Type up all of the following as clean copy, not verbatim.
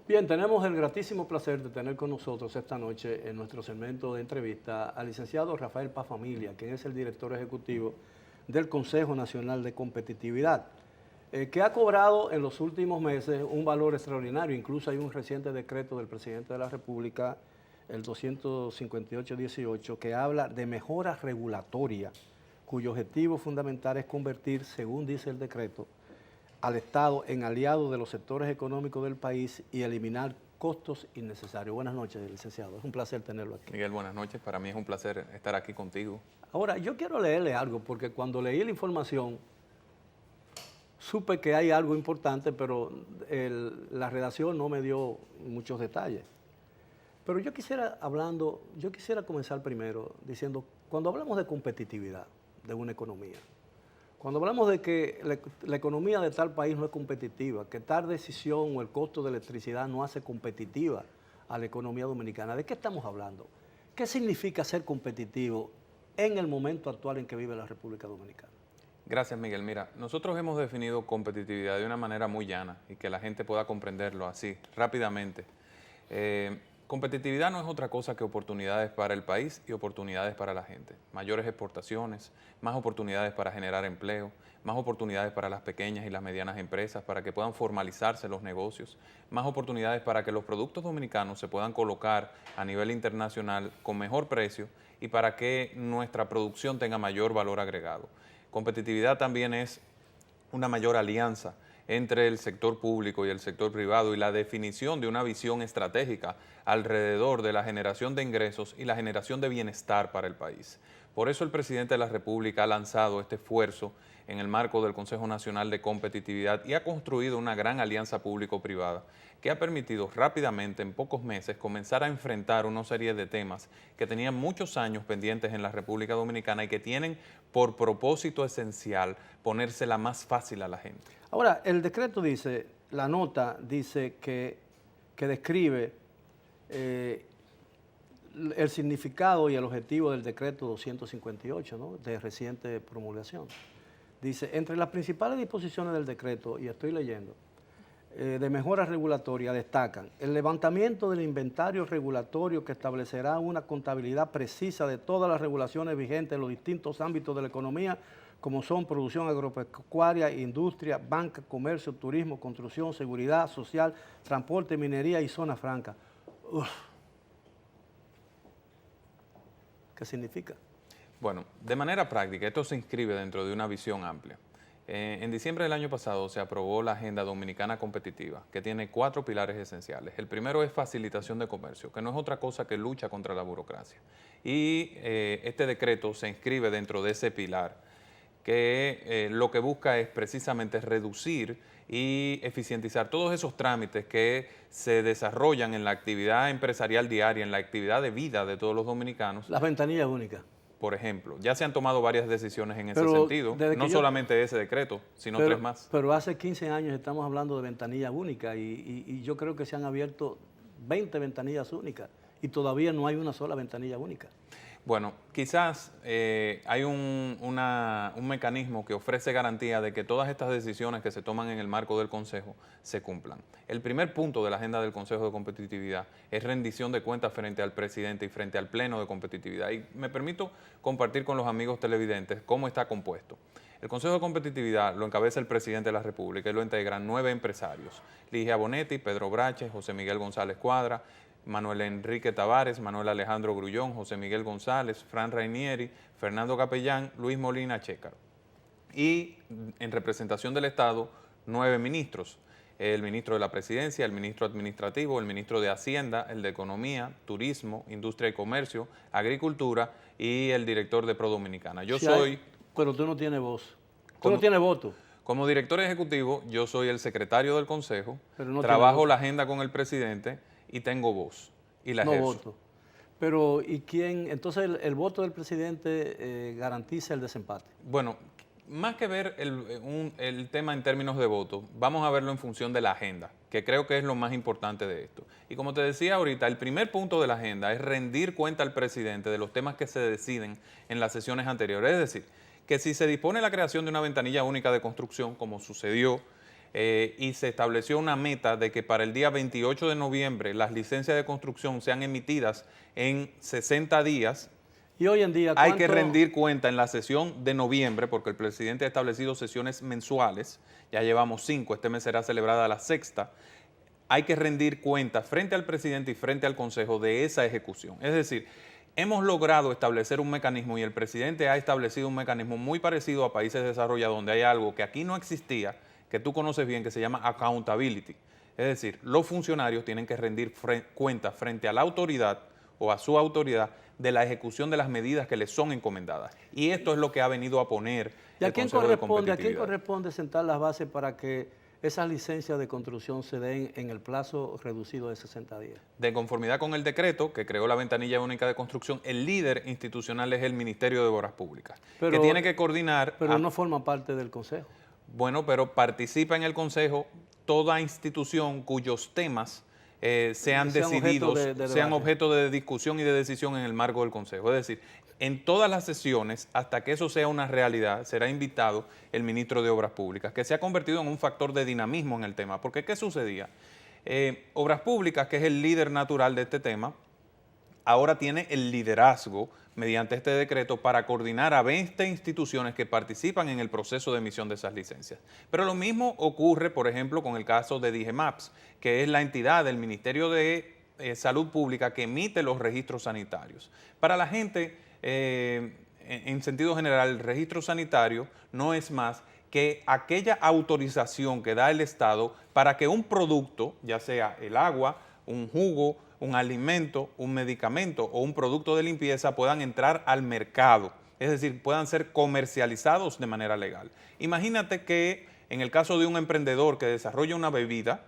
Bien, tenemos el gratísimo placer de tener con nosotros esta noche en nuestro segmento de entrevista al licenciado Rafael Paz Familia, quien es el director ejecutivo del Consejo Nacional de Competitividad, que ha cobrado en los últimos meses un valor extraordinario. Incluso hay un reciente decreto del presidente de la República, el 258-18, que habla de mejoras regulatorias, cuyo objetivo fundamental es convertir, según dice el decreto, al Estado en aliado de los sectores económicos del país y eliminar costos innecesarios. Buenas noches, licenciado. Es un placer tenerlo aquí. Miguel, buenas noches. Para mí es un placer estar aquí contigo. Ahora, yo quiero leerle algo, porque cuando leí la información, supe que hay algo importante, pero la redacción no me dio muchos detalles. Pero yo quisiera comenzar primero diciendo, cuando hablamos de competitividad de una economía, cuando hablamos de que la economía de tal país no es competitiva, que tal decisión o el costo de electricidad no hace competitiva a la economía dominicana, ¿de qué estamos hablando? ¿Qué significa ser competitivo en el momento actual en que vive la República Dominicana? Gracias, Miguel. Mira, nosotros hemos definido competitividad de una manera muy llana y que la gente pueda comprenderlo así, rápidamente. Competitividad no es otra cosa que oportunidades para el país y oportunidades para la gente. Mayores exportaciones, más oportunidades para generar empleo, más oportunidades para las pequeñas y las medianas empresas para que puedan formalizarse los negocios, más oportunidades para que los productos dominicanos se puedan colocar a nivel internacional con mejor precio y para que nuestra producción tenga mayor valor agregado. Competitividad también es una mayor alianza entre el sector público y el sector privado y la definición de una visión estratégica alrededor de la generación de ingresos y la generación de bienestar para el país. Por eso el presidente de la República ha lanzado este esfuerzo en el marco del Consejo Nacional de Competitividad y ha construido una gran alianza público-privada que ha permitido rápidamente, en pocos meses, comenzar a enfrentar una serie de temas que tenían muchos años pendientes en la República Dominicana y que tienen por propósito esencial ponérsela más fácil a la gente. Ahora, el decreto dice, la nota dice que describe el significado y el objetivo del decreto 258, ¿no?, de reciente promulgación. Dice, entre las principales disposiciones del decreto, y estoy leyendo, de mejora regulatoria destacan el levantamiento del inventario regulatorio que establecerá una contabilidad precisa de todas las regulaciones vigentes en los distintos ámbitos de la economía, como son producción agropecuaria, industria, banca, comercio, turismo, construcción, seguridad social, transporte, minería y zona franca. Uf. ¿Qué significa? Bueno, de manera práctica, esto se inscribe dentro de una visión amplia. En diciembre del año pasado se aprobó la Agenda Dominicana Competitiva, que tiene 4 pilares esenciales. El primero es facilitación de comercio, que no es otra cosa que lucha contra la burocracia. Y este decreto se inscribe dentro de ese pilar, que lo que busca es precisamente reducir y eficientizar todos esos trámites que se desarrollan en la actividad empresarial diaria, en la actividad de vida de todos los dominicanos. Las ventanillas únicas. Por ejemplo, ya se han tomado varias decisiones en ese sentido, no solamente ese decreto, sino 3 más. Pero hace 15 años estamos hablando de ventanillas únicas y yo creo que se han abierto 20 ventanillas únicas y todavía no hay una sola ventanilla única. Bueno, quizás hay un mecanismo que ofrece garantía de que todas estas decisiones que se toman en el marco del Consejo se cumplan. El primer punto de la agenda del Consejo de Competitividad es rendición de cuentas frente al presidente y frente al Pleno de Competitividad. Y me permito compartir con los amigos televidentes cómo está compuesto. El Consejo de Competitividad lo encabeza el presidente de la República y lo integran 9 empresarios: Ligia Bonetti, Pedro Brache, José Miguel González Cuadra, Manuel Enrique Tavares, Manuel Alejandro Grullón, José Miguel González, Fran Rainieri, Fernando Capellán, Luis Molina Chécaro. Y en representación del Estado, 9 ministros: el ministro de la Presidencia, el ministro administrativo, el ministro de Hacienda, el de Economía, Turismo, Industria y Comercio, Agricultura y el director de Pro Dominicana. Pero tú no tienes voz. Tú no tienes voto. Como director ejecutivo, yo soy el secretario del Consejo, trabajo la agenda con el presidente y tengo voz y la ejerzo. Voto. Pero, ¿y quién? Entonces, ¿el voto del presidente garantiza el desempate? Bueno, más que ver el tema en términos de voto, vamos a verlo en función de la agenda, que creo que es lo más importante de esto. Y como te decía ahorita, el primer punto de la agenda es rendir cuenta al presidente de los temas que se deciden en las sesiones anteriores. Es decir, que si se dispone la creación de una ventanilla única de construcción, como sucedió, y se estableció una meta de que para el día 28 de noviembre las licencias de construcción sean emitidas en 60 días. Y hoy en día, hay que rendir cuenta en la sesión de noviembre, porque el presidente ha establecido sesiones mensuales, ya llevamos 5, este mes será celebrada la 6ª, hay que rendir cuenta frente al presidente y frente al Consejo de esa ejecución. Es decir, hemos logrado establecer un mecanismo y el presidente ha establecido un mecanismo muy parecido a países desarrollados, donde hay algo que aquí no existía, que tú conoces bien, que se llama accountability. Es decir, los funcionarios tienen que rendir cuenta frente a la autoridad o a su autoridad de la ejecución de las medidas que les son encomendadas. Y esto es lo que ha venido a poner el Consejo de Competitividad. ¿A quién corresponde sentar las bases para que esas licencias de construcción se den en el plazo reducido de 60 días? De conformidad con el decreto que creó la ventanilla única de construcción, el líder institucional es el Ministerio de Obras Públicas, que tiene que coordinar... Pero no forma parte del Consejo. Bueno, pero participa en el Consejo toda institución cuyos temas sean decididos, sean objeto de discusión y de decisión en el marco del Consejo. Es decir, en todas las sesiones, hasta que eso sea una realidad, será invitado el ministro de Obras Públicas, que se ha convertido en un factor de dinamismo en el tema. Porque, ¿qué sucedía? Obras Públicas, que es el líder natural de este tema, ahora tiene el liderazgo mediante este decreto para coordinar a 20 instituciones que participan en el proceso de emisión de esas licencias. Pero lo mismo ocurre, por ejemplo, con el caso de DIGEMAPS, que es la entidad del Ministerio de Salud Pública que emite los registros sanitarios. Para la gente, en sentido general, el registro sanitario no es más que aquella autorización que da el Estado para que un producto, ya sea el agua, un jugo, un alimento, un medicamento o un producto de limpieza puedan entrar al mercado, es decir, puedan ser comercializados de manera legal. Imagínate que en el caso de un emprendedor que desarrolla una bebida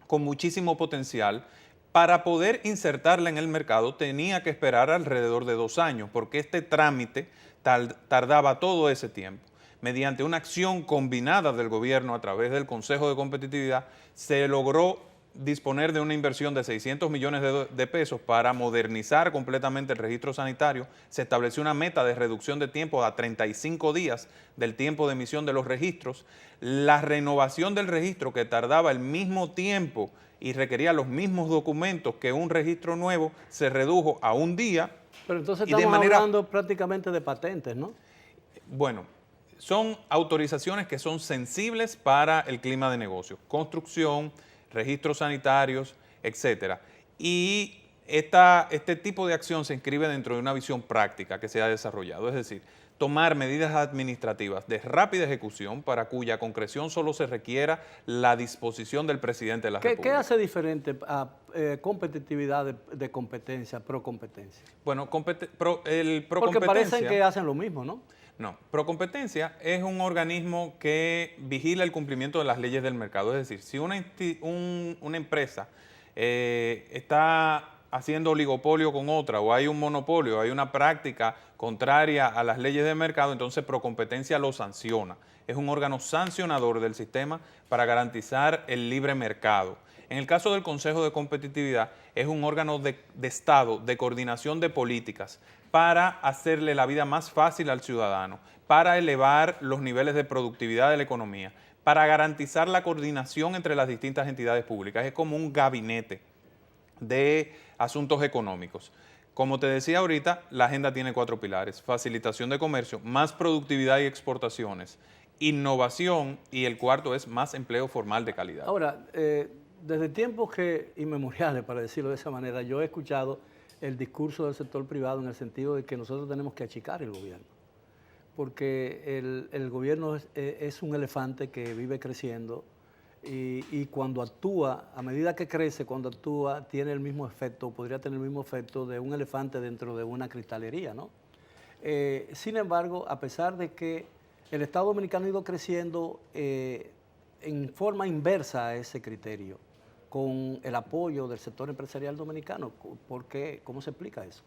con muchísimo potencial, para poder insertarla en el mercado tenía que esperar alrededor de 2 años, porque este trámite tardaba todo ese tiempo. Mediante una acción combinada del gobierno a través del Consejo de Competitividad, se logró disponer de una inversión de 600 millones de pesos para modernizar completamente el registro sanitario. Se estableció una meta de reducción de tiempo a 35 días del tiempo de emisión de los registros. La renovación del registro, que tardaba el mismo tiempo y requería los mismos documentos que un registro nuevo, se redujo a un día. Pero entonces estamos hablando prácticamente de patentes, ¿no? Bueno, son autorizaciones que son sensibles para el clima de negocio, construcción, registros sanitarios, etcétera. Y este tipo de acción se inscribe dentro de una visión práctica que se ha desarrollado, es decir, tomar medidas administrativas de rápida ejecución para cuya concreción solo se requiera la disposición del presidente de la República. ¿Qué hace diferente a competitividad de competencia, procompetencia? Bueno, porque parecen que hacen lo mismo, ¿no? No, Procompetencia es un organismo que vigila el cumplimiento de las leyes del mercado. Es decir, si una empresa está haciendo oligopolio con otra o hay un monopolio, hay una práctica contraria a las leyes del mercado, entonces Procompetencia lo sanciona. Es un órgano sancionador del sistema para garantizar el libre mercado. En el caso del Consejo de Competitividad, es un órgano de Estado, de coordinación de políticas, para hacerle la vida más fácil al ciudadano, para elevar los niveles de productividad de la economía, para garantizar la coordinación entre las distintas entidades públicas. Es como un gabinete de asuntos económicos. Como te decía ahorita, la agenda tiene 4 pilares: facilitación de comercio, más productividad y exportaciones, innovación, y el cuarto es más empleo formal de calidad. Ahora, desde tiempos inmemoriales, para decirlo de esa manera, yo he escuchado el discurso del sector privado en el sentido de que nosotros tenemos que achicar el gobierno, porque el gobierno es un elefante que vive creciendo y cuando actúa, a medida que crece, cuando actúa, tiene el mismo efecto, podría tener el mismo efecto de un elefante dentro de una cristalería, ¿no? Sin embargo, a pesar de que el Estado Dominicano ha ido creciendo en forma inversa a ese criterio, con el apoyo del sector empresarial dominicano. ¿Por qué? ¿Cómo se explica eso?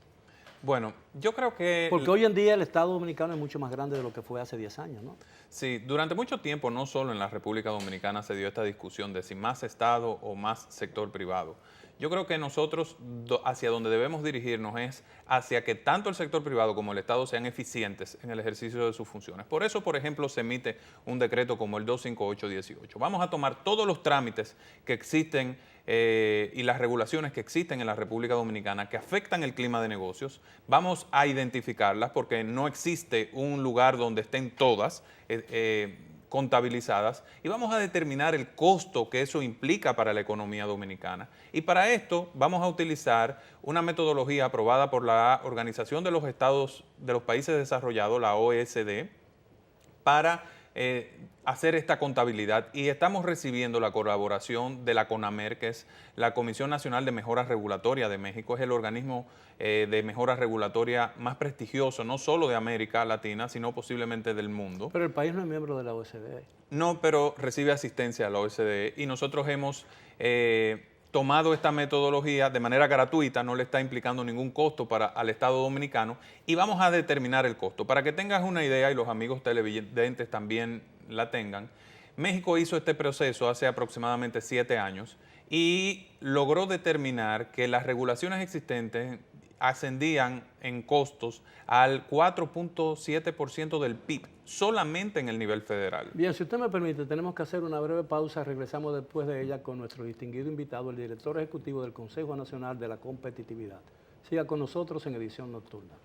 Bueno, yo creo que... Porque hoy en día el Estado Dominicano es mucho más grande de lo que fue hace 10 años, ¿no? Sí, durante mucho tiempo, no solo en la República Dominicana se dio esta discusión de si más Estado o más sector privado. Yo creo que nosotros hacia donde debemos dirigirnos es hacia que tanto el sector privado como el Estado sean eficientes en el ejercicio de sus funciones. Por eso, por ejemplo, se emite un decreto como el 25818. Vamos a tomar todos los trámites que existen y las regulaciones que existen en la República Dominicana que afectan el clima de negocios, vamos a identificarlas porque no existe un lugar donde estén todas contabilizadas y vamos a determinar el costo que eso implica para la economía dominicana. Y para esto vamos a utilizar una metodología aprobada por la Organización de los Estados de los Países Desarrollados, la OECD, para hacer esta contabilidad y estamos recibiendo la colaboración de la CONAMER, que es la Comisión Nacional de Mejora Regulatoria de México, es el organismo de mejora regulatoria más prestigioso, no solo de América Latina, sino posiblemente del mundo. Pero el país no es miembro de la OCDE. No, pero recibe asistencia de la OCDE y nosotros hemos tomado esta metodología de manera gratuita, no le está implicando ningún costo al Estado dominicano y vamos a determinar el costo. Para que tengas una idea y los amigos televidentes también la tengan, México hizo este proceso hace aproximadamente 7 años y logró determinar que las regulaciones existentes ascendían en costos al 4.7% del PIB, solamente en el nivel federal. Bien, si usted me permite, tenemos que hacer una breve pausa. Regresamos después de ella con nuestro distinguido invitado, el director ejecutivo del Consejo Nacional de la Competitividad. Siga con nosotros en Edición Nocturna.